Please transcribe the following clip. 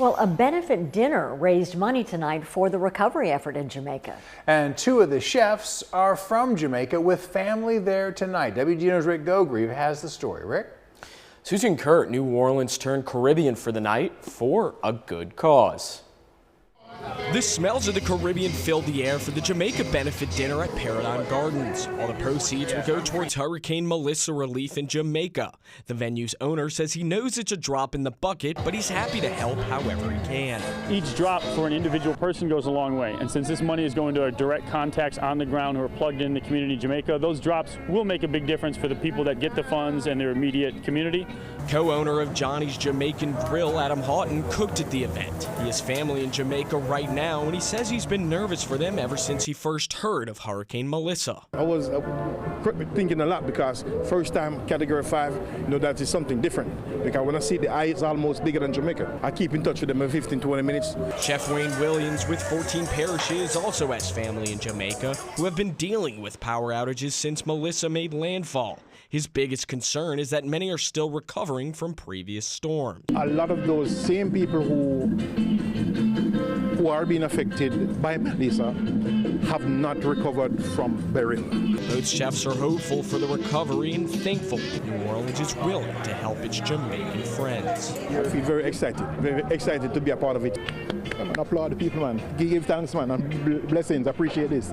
Well, a benefit dinner raised money tonight for the recovery effort in Jamaica. And two of the chefs are from Jamaica with family there tonight. WGNO's Rick Gogrieve has the story. Rick? Susan Kurt, New Orleans turned Caribbean for the night for a good cause. The smells of the Caribbean filled the air for the Jamaica benefit dinner at Paradigm Gardens. All the proceeds will go towards Hurricane Melissa relief in Jamaica. The venue's owner says he knows it's a drop in the bucket, but he's happy to help however he can. Each drop for an individual person goes a long way, and since this money is going to our direct contacts on the ground who are plugged in the community of Jamaica, those drops will make a big difference for the people that get the funds and their immediate community. Co-owner of Johnny's Jamaican Grill, Adam Houghton, cooked at the event. He has family in Jamaica right now, and he says he's been nervous for them ever since he first heard of Hurricane Melissa. I was thinking a lot because first time Category 5, that is something different. Because when I see the eye, it's almost bigger than Jamaica. I keep in touch with them in 15-20 minutes. Chef Wayne Williams with 14 Parishes also has family in Jamaica who have been dealing with power outages since Melissa made landfall. His biggest concern is that many are still recovering from previous storms. A lot of those same people who are being affected by Melissa have not recovered from Beryl. Both chefs are hopeful for the recovery and thankful New Orleans is willing to help its Jamaican friends. I feel very excited to be a part of it. I applaud the people, man. Give thanks, man, and blessings. Appreciate this.